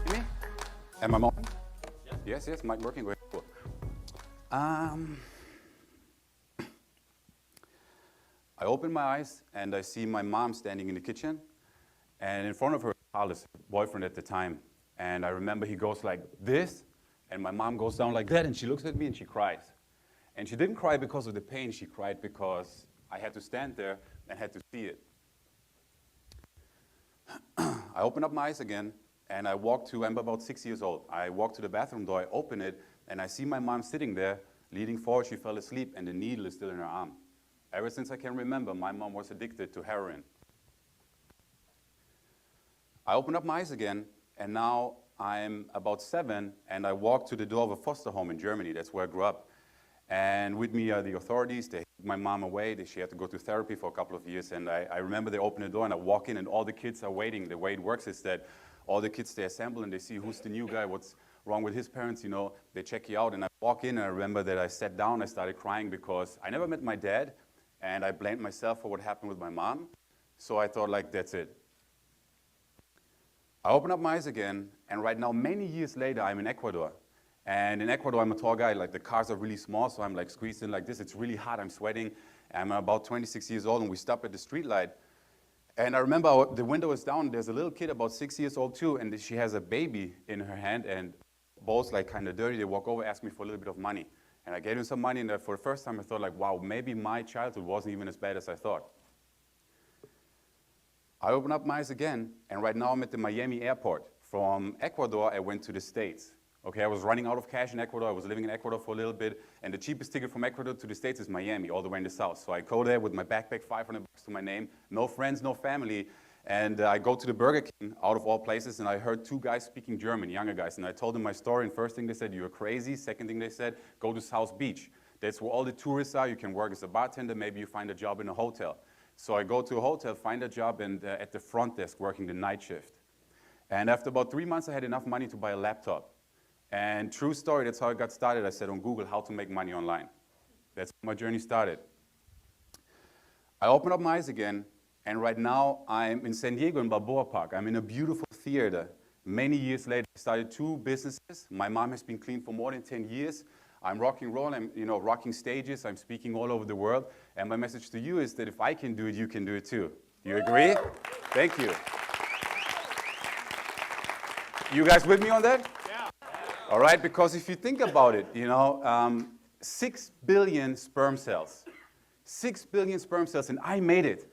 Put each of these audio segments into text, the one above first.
me? Am I on? Yes, mic working. Great. Cool. I open my eyes and I see my mom standing in the kitchen, and in front of her, Carlos, boyfriend at the time. And I remember he goes like this, and my mom goes down like that, and she looks at me and she cries. And she didn't cry because of the pain, she cried because I had to stand there and had to see it. I open up my eyes again, and I walk to, I'm about 6 years old. I walk to the bathroom door, I open it, and I see my mom sitting there, leaning forward. She fell asleep, and the needle is still in her arm. Ever since I can remember, my mom was addicted to heroin. I open up my eyes again, and now I'm about 7, and I walk to the door of a foster home in Germany. That's where I grew up. And with me are the authorities. They took my mom away. She had to go to therapy for a couple of years. And I remember they open the door, and I walk in, and all the kids are waiting. The way it works is that all the kids, they assemble, and they see who's the new guy, what's wrong with his parents, you know. They check you out, and I walk in, and I remember that I sat down. I started crying because I never met my dad, and I blamed myself for what happened with my mom. So I thought, like, that's it. I open up my eyes again, and right now, many years later, I'm in Ecuador. And in Ecuador, I'm a tall guy. Like, the cars are really small, so I'm like squeezed in like this. It's really hot. I'm sweating. I'm about 26 years old, and we stop at the street light. And I remember the window is down. There's a little kid about 6 years old too, and she has a baby in her hand, and both like kind of dirty. They walk over, ask me for a little bit of money. And I gave him some money, and for the first time I thought, like, wow, maybe my childhood wasn't even as bad as I thought. I open up my eyes again, and right now I'm at the Miami airport. From Ecuador, I went to the States. Okay, I was running out of cash in Ecuador. I was living in Ecuador for a little bit, and the cheapest ticket from Ecuador to the States is Miami, all the way in the south. So I go there with my backpack, $500 to my name, no friends, no family, and I go to the Burger King, out of all places, and I heard 2 guys speaking German, younger guys, and I told them my story, and first thing they said, you're crazy. Second thing they said, go to South Beach. That's where all the tourists are. You can work as a bartender. Maybe you find a job in a hotel. So I go to a hotel, find a job at the front desk, working the night shift. And after about 3 months, I had enough money to buy a laptop. And true story, that's how I got started. I said on Google, how to make money online. That's how my journey started. I opened up my eyes again, and right now I'm in San Diego in Balboa Park. I'm in a beautiful theater. Many years later, I started 2 businesses. My mom has been clean for more than 10 years. I'm rock and roll, I'm rocking stages, I'm speaking all over the world. And my message to you is that if I can do it, you can do it too. Do you agree? Thank you. You guys with me on that? All right, because if you think about it, 6 billion sperm cells. 6 billion sperm cells, and I made it.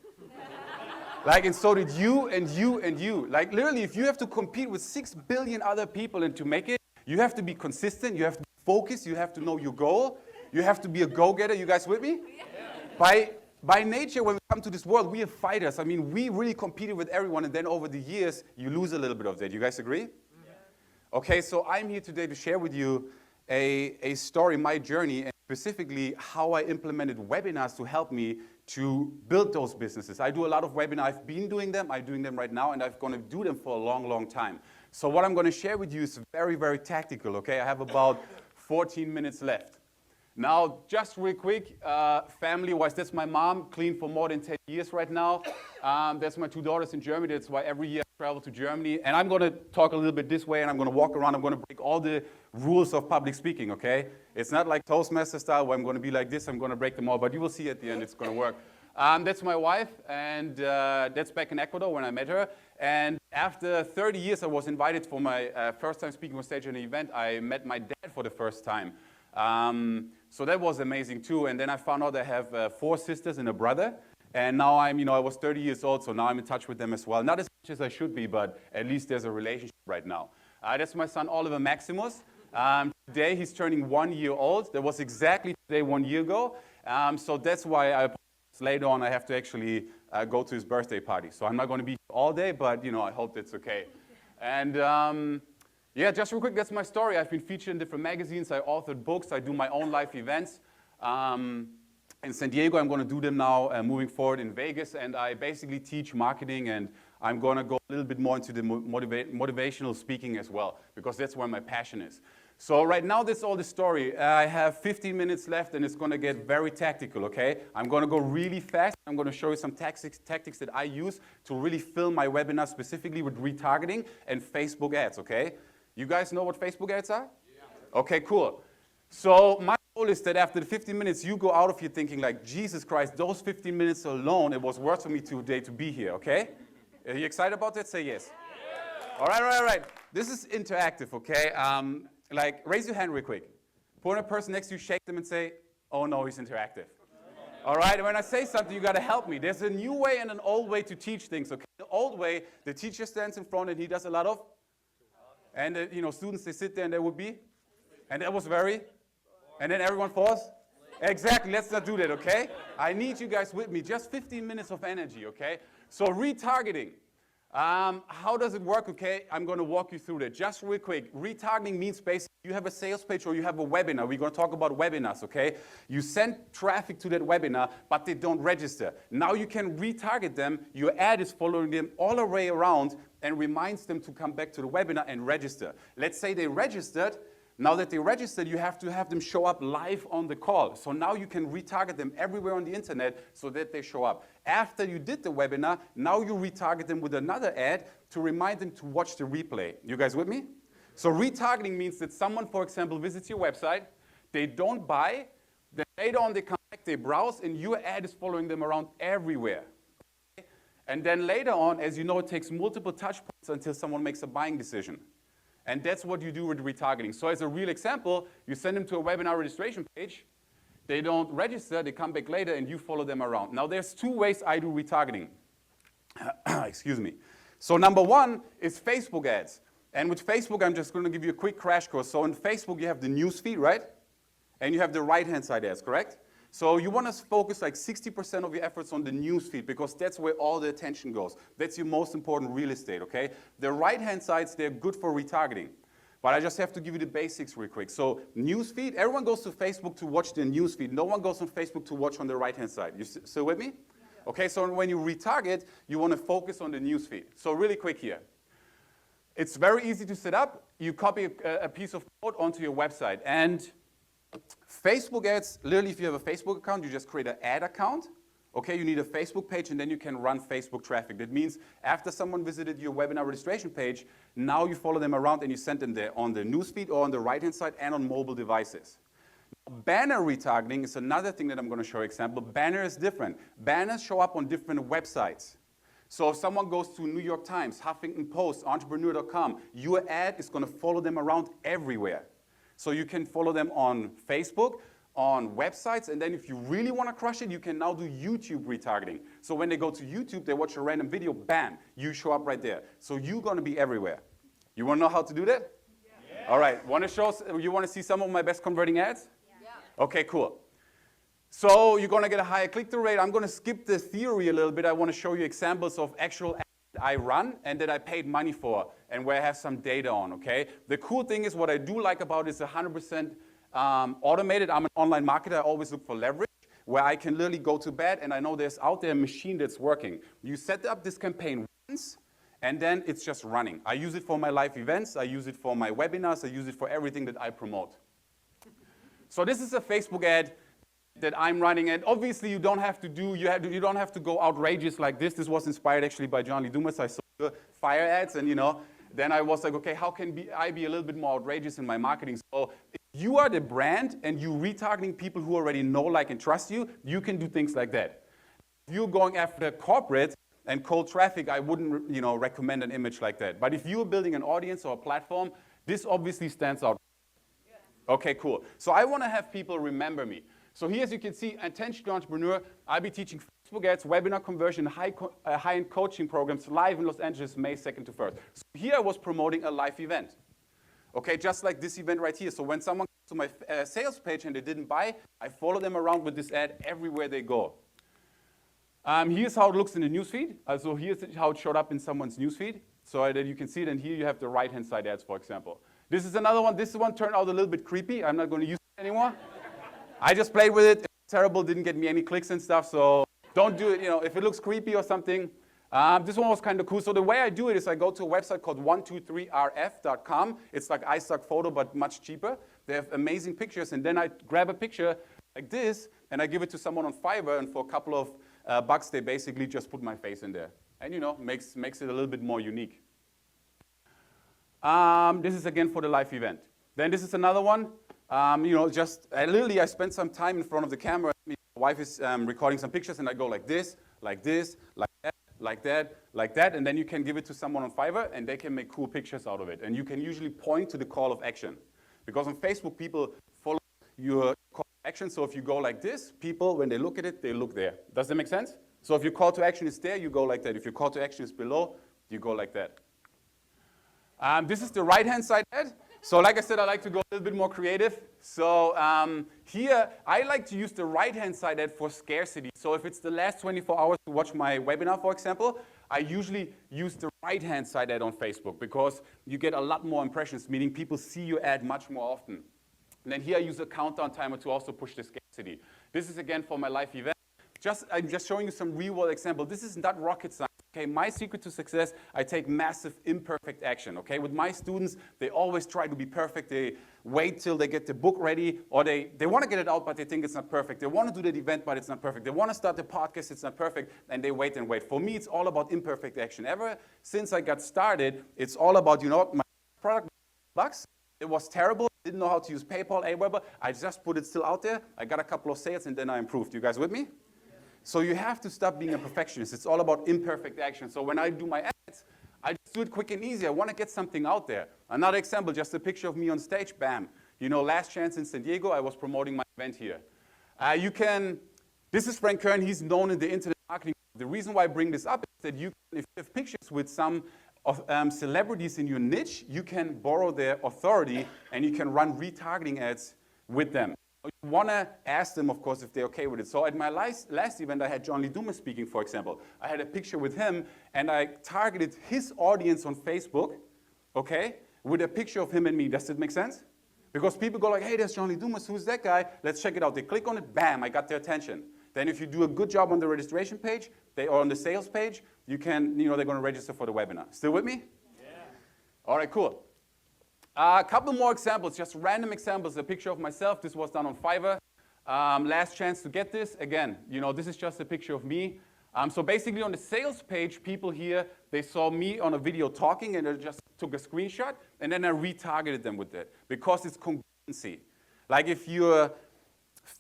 Like, and so did you and you and you. Like, literally, if you have to compete with 6 billion other people and to make it, you have to be consistent, you have to be focused, you have to know your goal, you have to be a go-getter. You guys with me? Yeah. By nature, when we come to this world, we are fighters. I mean, we really competed with everyone, and then over the years, you lose a little bit of that. You guys agree? Okay, so I'm here today to share with you a story, my journey, and specifically how I implemented webinars to help me to build those businesses. I do a lot of webinars. I've been doing them. I'm doing them right now, and I'm going to do them for a long, long time. So what I'm going to share with you is very, very tactical, okay? I have about 14 minutes left. Now, just real quick, family-wise, that's my mom, clean for more than 10 years right now. That's my 2 daughters in Germany. That's why every year I travel to Germany. And I'm going to talk a little bit this way, and I'm going to walk around. I'm going to break all the rules of public speaking, okay? It's not like Toastmaster style where I'm going to be like this. I'm going to break them all. But you will see at the end it's going to work. That's my wife, and that's back in Ecuador when I met her. And after 30 years, I was invited for my first time speaking on stage at an event. I met my dad for the first time. So that was amazing too. And then I found out I have 4 sisters and a brother. And now I was 30 years old, so now I'm in touch with them as well. Not as much as I should be, but at least there's a relationship right now. That's my son, Oliver Maximus. Today he's turning 1 year old. That was exactly today 1 year ago. So that's why later on I have to actually go to his birthday party. So I'm not going to be all day, but I hope that's okay. And yeah, just real quick, that's my story. I've been featured in different magazines. I authored books. I do my own live events. In San Diego, I'm going to do them now moving forward in Vegas. And I basically teach marketing and I'm going to go a little bit more into the motivational speaking as well, because that's where my passion is. So right now, that's all the story. I have 15 minutes left, and it's going to get very tactical, okay? I'm going to go really fast. I'm going to show you some tactics that I use to really fill my webinar specifically with retargeting and Facebook ads, okay? You guys know what Facebook ads are? Yeah. Okay, cool. So my goal is that after the 15 minutes, you go out of here thinking like, Jesus Christ, those 15 minutes alone, it was worth for me today to be here, okay? Are you excited about that? Say yes. Yeah. All right. This is interactive, okay? Like, raise your hand real quick. Point a person next to you, shake them, and say, oh no, he's interactive. All right, and when I say something, you got to help me. There's a new way and an old way to teach things, okay? The old way, the teacher stands in front and he does a lot of, and students, they sit there and they would be, and that was very, and then everyone falls. Exactly, let's not do that, okay? I need you guys with me, just 15 minutes of energy, okay? So retargeting. How does it work, okay? I'm going to walk you through that just real quick. Retargeting means basically you have a sales page or you have a webinar. We're going to talk about webinars, okay? You send traffic to that webinar, but they don't register. Now you can retarget them. Your ad is following them all the way around and reminds them to come back to the webinar and register. Let's say they registered. Now that they registered, you have to have them show up live on the call. So now you can retarget them everywhere on the internet so that they show up. After you did the webinar, now you retarget them with another ad to remind them to watch the replay. You guys with me? So retargeting means that someone, for example, visits your website, they don't buy, then later on they come back, they browse, and your ad is following them around everywhere. Okay? And then later on, as you know, it takes multiple touch points until someone makes a buying decision. And that's what you do with retargeting. So as a real example, you send them to a webinar registration page, they don't register, they come back later, and you follow them around. Now there's two ways I do retargeting. Excuse me. So number one is Facebook ads. And with Facebook, I'm just going to give you a quick crash course. So in Facebook, you have the news feed, right? And you have the right-hand side ads, correct? So you want to focus like 60% of your efforts on the news feed because that's where all the attention goes. That's your most important real estate, okay? The right-hand sides, they're good for retargeting. But I just have to give you the basics real quick. So news feed, everyone goes to Facebook to watch the news feed. No one goes on Facebook to watch on the right-hand side. You still with me? Yeah. Okay, so when you retarget, you want to focus on the news feed. So really quick here. It's very easy to set up. You copy a piece of code onto your website. And Facebook ads, literally if you have a Facebook account, you just create an ad account. Okay, you need a Facebook page and then you can run Facebook traffic. That means after someone visited your webinar registration page, now you follow them around and you send them there on the newsfeed or on the right-hand side and on mobile devices. Banner retargeting is another thing that I'm going to show you example. Banner is different. Banners show up on different websites. So if someone goes to New York Times, Huffington Post, entrepreneur.com, your ad is going to follow them around everywhere. So you can follow them on Facebook, on websites, and then if you really want to crush it, you can now do YouTube retargeting. So when they go to YouTube, they watch a random video, bam, you show up right there. So you're going to be everywhere. You want to know how to do that? Yeah. All right, you want to see some of my best converting ads? Yeah. Okay, cool. So you're going to get a higher click-through rate. I'm going to skip the theory a little bit. I want to show you examples of actual ads that I run and that I paid money for and where I have some data on, okay? The cool thing is what I do like about it is 100% automated. I'm an online marketer. I always look for leverage where I can literally go to bed and I know there's out there a machine that's working. You set up this campaign once and then it's just running. I use it for my live events. I use it for my webinars. I use it for everything that I promote. So this is a Facebook ad that I'm running, and obviously you don't have to go outrageous like this. This was inspired actually by John Lee Dumas. I saw the fire ads, and then I was like, okay, how can I be a little bit more outrageous in my marketing? So if you are the brand and you retargeting people who already know, like, and trust you, you can do things like that. If you're going after corporate and cold traffic, I wouldn't recommend an image like that. But if you're building an audience or a platform, this obviously stands out. Yeah. Okay, cool. So I want to have people remember me. So here, as you can see, attention entrepreneur, I'll be teaching Facebook ads, webinar conversion, high-end coaching programs live in Los Angeles, May 2nd to 1st. So here I was promoting a live event. Okay, just like this event right here. So when someone comes to my sales page and they didn't buy, I follow them around with this ad everywhere they go. Here's how it looks in the newsfeed. So here's how it showed up in someone's newsfeed. So that you can see it, and here you have the right-hand side ads, for example. This is another one. This one turned out a little bit creepy. I'm not going to use it anymore. I just played with it. It was terrible. Didn't get me any clicks and stuff. So don't do it. If it looks creepy or something, This one was kind of cool. So the way I do it is I go to a website called 123rf.com. It's like iStock Photo, but much cheaper. They have amazing pictures, and then I grab a picture like this, and I give it to someone on Fiverr, and for a couple of bucks, they basically just put my face in there. And, you know, makes it a little bit more unique. This is, again, for the live event. Then this is another one. You know, just literally, I spent some time in front of the camera. My wife is recording some pictures, and I go like this, like that, like that, like that, and then you can give it to someone on Fiverr, and they can make cool pictures out of it. And you can usually point to the call of action. Because on Facebook, people follow your call to action, so if you go like this, people, when they look at it, they look there. Does that make sense? So if your call to action is there, you go like that. If your call to action is below, you go like that. This is the right-hand side ad. So like I said, I like to go a little bit more creative. So here, I like to use the right-hand side ad for scarcity. So if it's the last 24 hours to watch my webinar, for example, I usually use the right-hand side ad on Facebook because you get a lot more impressions, meaning people see your ad much more often. And then here I use a countdown timer to also push the scarcity. This is, again, for my live event. I'm just showing you some real-world example. This is not rocket science. Okay, my secret to success, I take massive imperfect action. Okay, with my students, they always try to be perfect. They wait till they get the book ready, or they want to get it out, but they think it's not perfect. They want to do the event, but it's not perfect. They want to start the podcast, it's not perfect, and they wait and wait. For me, it's all about imperfect action. Ever since I got started, it's all about, you know what, my product bucks. It was terrible. Didn't know how to use PayPal, Aweber. I just put it still out there. I got a couple of sales, and then I improved. You guys with me? So you have to stop being a perfectionist. It's all about imperfect action. So when I do my ads, I just do it quick and easy. I want to get something out there. Another example, just a picture of me on stage, bam. You know, last chance in San Diego, I was promoting my event here. This is Frank Kern. He's known in the internet marketing. The reason why I bring this up is that if you have pictures with some of celebrities in your niche, you can borrow their authority and you can run retargeting ads with them. You want to ask them, of course, if they're okay with it. So at my last event, I had John Lee Dumas speaking, for example. I had a picture with him, and I targeted his audience on Facebook, okay, with a picture of him and me. Does it make sense? Because people go like, hey, there's John Lee Dumas. Who's that guy? Let's check it out. They click on it, bam, I got their attention. Then if you do a good job on the registration page, or on the sales page, they're going to register for the webinar. Still with me? Yeah. All right, cool. A couple more examples, just random examples. A picture of myself. This was done on Fiverr. Last chance to get this. Again, you know, this is just a picture of me. So basically on the sales page, people here, they saw me on a video talking, and they just took a screenshot, and then I retargeted them with it because it's congruency. Like if your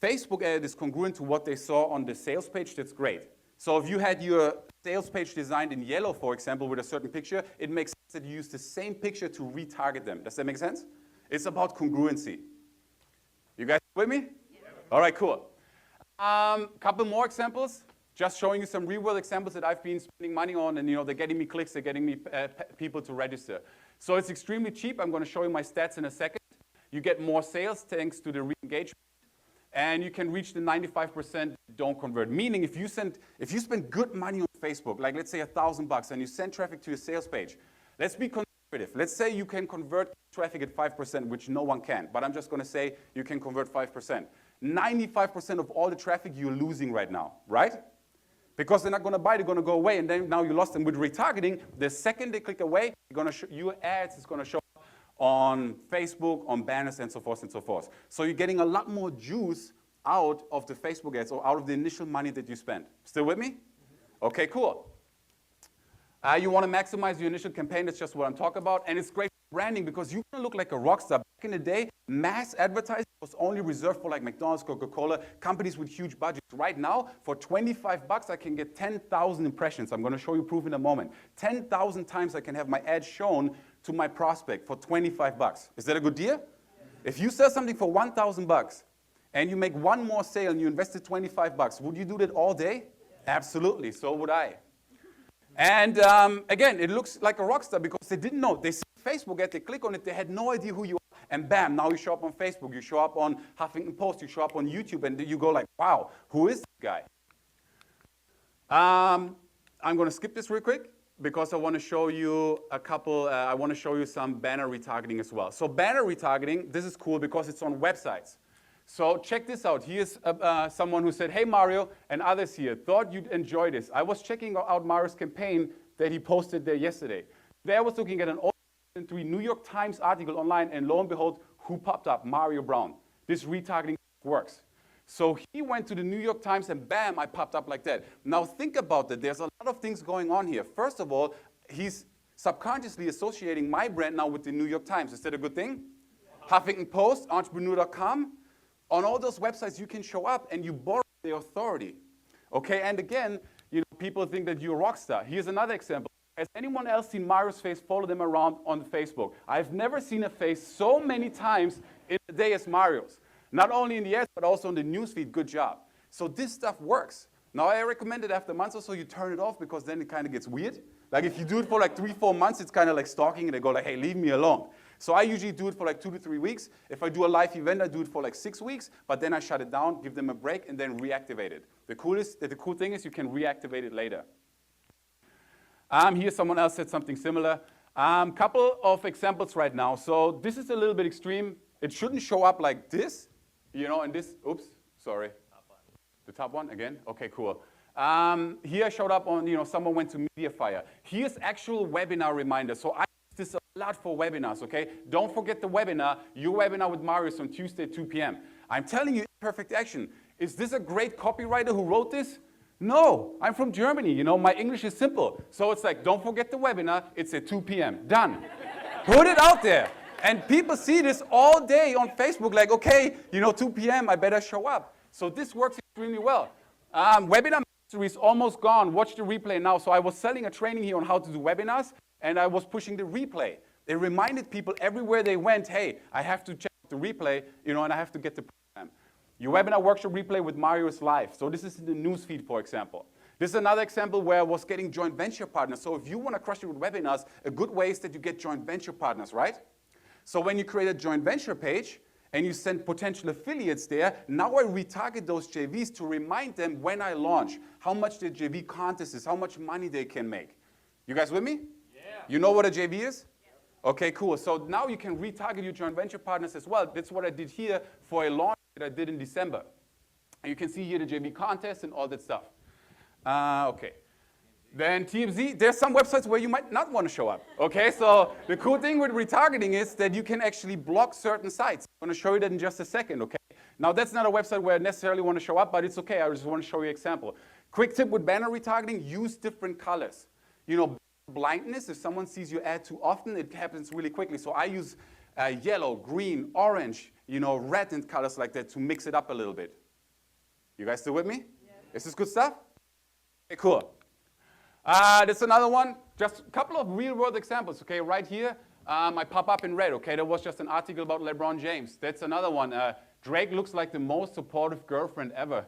Facebook ad is congruent to what they saw on the sales page, that's great. So if you had your sales page designed in yellow, for example, with a certain picture, it makes sense that you use the same picture to retarget them. Does that make sense? It's about congruency. You guys with me? Yeah. All right, cool. Couple more examples. Just showing you some real-world examples that I've been spending money on, and they're getting me clicks, they're getting me people to register. So it's extremely cheap. I'm going to show you my stats in a second. You get more sales thanks to the re-engagement. And you can reach the 95% don't convert. Meaning if you spend good money on Facebook, like let's say $1,000, and you send traffic to your sales page, let's be conservative. Let's say you can convert traffic at 5%, which no one can. But I'm just going to say you can convert 5%. 95% of all the traffic you're losing right now, right? Because they're not going to buy, they're going to go away, and then now you lost them. With retargeting, the second they click away, your ads is going to show on Facebook, on banners, and so forth and so forth. So you're getting a lot more juice out of the Facebook ads or out of the initial money that you spent. Still with me? Okay, cool. You want to maximize your initial campaign. That's just what I'm talking about. And it's great for branding because you can look like a rock star. Back in the day, mass advertising was only reserved for like McDonald's, Coca-Cola, companies with huge budgets. Right now, for $25, I can get 10,000 impressions. I'm going to show you proof in a moment. 10,000 times I can have my ad shown to my prospect for $25. Is that a good deal? If you sell something for $1,000 and you make one more sale and you invested $25, would you do that all day? Absolutely, so would I. And again, it looks like a rock star because they didn't know. They see Facebook ad, they click on it, they had no idea who you are, and bam, now you show up on Facebook, you show up on Huffington Post, you show up on YouTube, and you go like, wow, who is this guy? I'm going to skip this real quick, because I want to show you I want to show you some banner retargeting as well. So banner retargeting, this is cool because it's on websites. So check this out. Here's someone who said, hey Mario, and others here, thought you'd enjoy this. I was checking out Mario's campaign that he posted there yesterday. There I was looking at an 2003 New York Times article online, and lo and behold, who popped up? Mario Brown. This retargeting works. So he went to the New York Times and bam, I popped up like that. Now think about that. There's a lot of things going on here. First of all, he's subconsciously associating my brand now with the New York Times. Is that a good thing? Yeah. Huffington Post, entrepreneur.com. On all those websites, you can show up and you borrow the authority. Okay, and again, people think that you're a rock star. Here's another example. Has anyone else seen Mario's face, follow them around on Facebook? I've never seen a face so many times in a day as Mario's. Not only in the ads, but also in the newsfeed. Good job. So this stuff works. Now, I recommend it after months or so you turn it off, because then it kind of gets weird. Like if you do it for like 3-4 months, it's kind of like stalking, and they go like, hey, leave me alone. So I usually do it for like 2 to 3 weeks. If I do a live event, I do it for like 6 weeks, but then I shut it down, give them a break, and then reactivate it. The cool thing is you can reactivate it later. Here someone else said something similar. Couple of examples right now. So this is a little bit extreme. It shouldn't show up like this, and this, oops, sorry. Top one. The top one again? Okay, cool. Here I showed up on, someone went to Mediafire. Here's actual webinar reminder. So I use this a lot for webinars, okay? Don't forget the webinar. Your webinar with Mario is on Tuesday, 2 p.m. I'm telling you, perfect action. Is this a great copywriter who wrote this? No, I'm from Germany, my English is simple. So it's like, don't forget the webinar, it's at 2 p.m., done. Put it out there. And people see this all day on Facebook, like, okay, 2 p.m., I better show up. So this works extremely well. Webinar mastery is almost gone. Watch the replay now. So I was selling a training here on how to do webinars, and I was pushing the replay. It reminded people everywhere they went, hey, I have to check the replay, and I have to get the program. Your webinar workshop replay with Mario is live. So this is in the newsfeed, for example. This is another example where I was getting joint venture partners. So if you want to crush it with webinars, a good way is that you get joint venture partners, right? So when you create a joint venture page and you send potential affiliates there, now I retarget those JVs to remind them when I launch, how much the JV contest is, how much money they can make. You guys with me? Yeah. You know what a JV is? Yeah. Okay, cool. So now you can retarget your joint venture partners as well. That's what I did here for a launch that I did in December. And you can see here the JV contest and all that stuff. Okay. Then TMZ, there's some websites where you might not want to show up. Okay, so the cool thing with retargeting is that you can actually block certain sites. I'm going to show you that in just a second, okay? Now that's not a website where I necessarily want to show up, but it's okay. I just want to show you an example. Quick tip with banner retargeting, use different colors. Blindness, if someone sees your ad too often, it happens really quickly. So I use yellow, green, orange, red and colors like that to mix it up a little bit. You guys still with me? Yeah. Is this good stuff? Okay, cool. That's another one. Just a couple of real-world examples. Okay, right here, I pop up in red. Okay, there was just an article about LeBron James. That's another one. Drake looks like the most supportive girlfriend ever.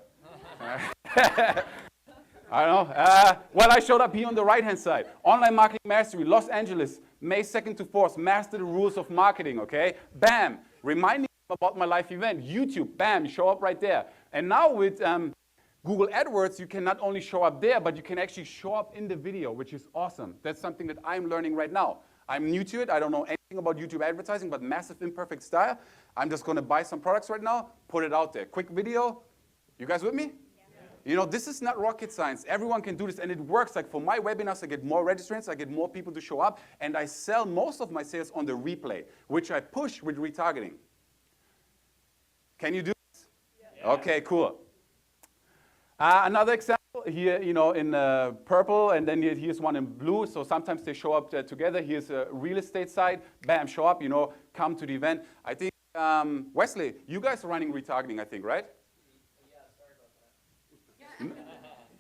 I don't know. Well, I showed up here on the right-hand side. Online Marketing Mastery, Los Angeles, May 2nd to 4th. Master the rules of marketing, okay? Bam. Reminding them about my live event. YouTube, bam, you show up right there. And now with Google AdWords, you can not only show up there, but you can actually show up in the video, which is awesome. That's something that I'm learning right now. I'm new to it. I don't know anything about YouTube advertising, but massive imperfect style. I'm just going to buy some products right now, put it out there. Quick video. You guys with me? This is not rocket science. Everyone can do this, and it works. Like for my webinars, I get more registrants, I get more people to show up, and I sell most of my sales on the replay, which I push with retargeting. Can you do this? Yeah. Okay, cool. Another example here, in purple, and then here's one in blue. So sometimes they show up together. Here's a real estate site. Bam, show up, come to the event. I think, Wesley, you guys are running retargeting, I think, right?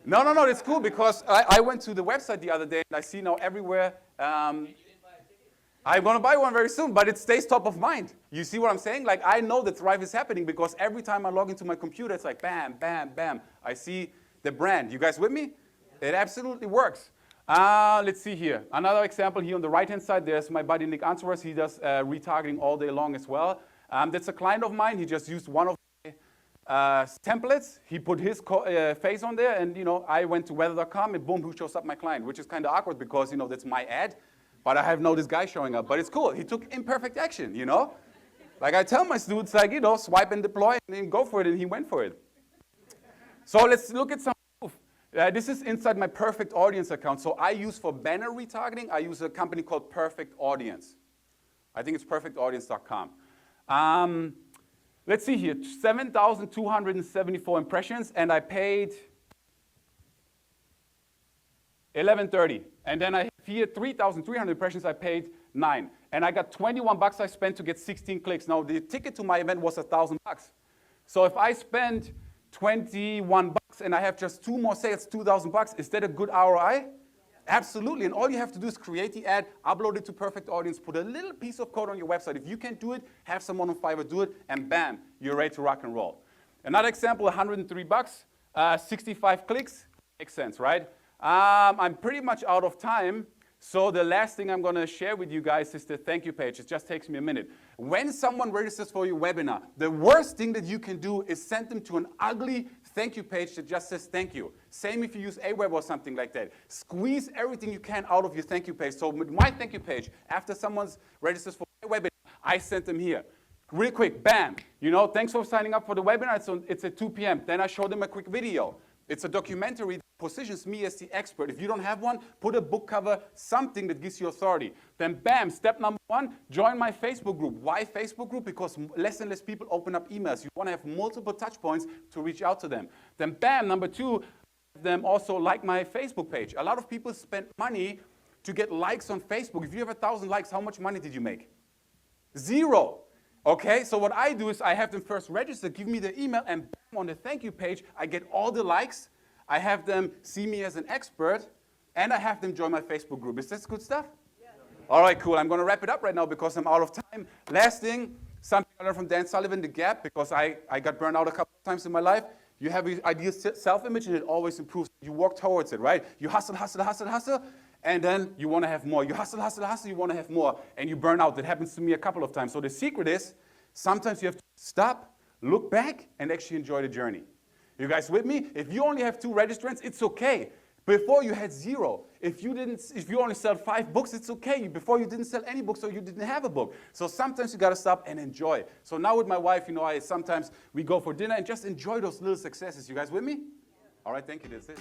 No, it's cool because I went to the website the other day and I see now everywhere. I'm going to buy one very soon, but it stays top of mind. You see what I'm saying? Like I know that Thrive is happening because every time I log into my computer, it's like bam, bam, bam. I see the brand. You guys with me? It absolutely works. Let's see here. Another example here on the right-hand side. There's my buddy Nick Answorth. He does retargeting all day long as well. That's a client of mine. He just used one of templates. He put his face on there, and I went to weather.com, and boom, who shows up? My client, which is kind of awkward because that's my ad, but I have no this guy showing up. But it's cool. He took imperfect action. Like I tell my students, like, you know, swipe and deploy and then go for it, and he went for it. So let's look at some proof. This is inside my Perfect Audience account. So I use for banner retargeting, I use a company called Perfect Audience. I think it's perfectaudience.com. Let's see here, 7,274 impressions, and I paid $11.30. And then I have here 3,300 impressions, I paid $9. And I got $21 I spent to get 16 clicks. Now the ticket to my event was $1,000. So if I spend $21 and I have just 2 more sales, $2,000, is that a good ROI? Absolutely, and all you have to do is create the ad, upload it to Perfect Audience, put a little piece of code on your website. If you can't do it, have someone on Fiverr do it, and bam, you're ready to rock and roll. Another example, $103, 65 clicks, makes sense, right? I'm pretty much out of time, so the last thing I'm going to share with you guys is the thank you page. It just takes me a minute. When someone registers for your webinar, the worst thing that you can do is send them to an ugly thank you page that just says thank you. Same if you use Aweber or something like that. Squeeze everything you can out of your thank you page. So with my thank you page, after someone's registers for my webinar, I sent them here. Real quick, bam. You know, thanks for signing up for the webinar. It's at 2 p.m. Then I show them a quick video. It's a documentary that positions me as the expert. If you don't have one, put a book cover, something that gives you authority. Then bam, step number 1, join my Facebook group. Why Facebook group? Because less and less people open up emails. You want to have multiple touch points to reach out to them. Then bam, number 2, them also like my Facebook page. A lot of people spend money to get likes on Facebook. If you have 1,000 likes, how much money did you make? 0. Okay, so what I do is I have them first register, give me the email, and bam, on the thank you page, I get all the likes. I have them see me as an expert, and I have them join my Facebook group. Is this good stuff? Yeah. All right, cool. I'm going to wrap it up right now because I'm out of time. Last thing, something I learned from Dan Sullivan, The Gap, because I got burned out a couple of times in my life. You have an ideal self-image, and it always improves. You work towards it, right? You hustle, hustle, hustle, hustle, and then you want to have more. You hustle, hustle, hustle, you want to have more, and you burn out. That happens to me a couple of times. So the secret is sometimes you have to stop, look back, and actually enjoy the journey. You guys with me? If you only have 2 registrants, it's okay. Before you had 0. If you only sell 5 books, it's okay. Before you didn't sell any books, so you didn't have a book. So sometimes you got to stop and enjoy. So now with my wife, you know, sometimes we go for dinner and just enjoy those little successes. You guys with me? All right, thank you. That's it.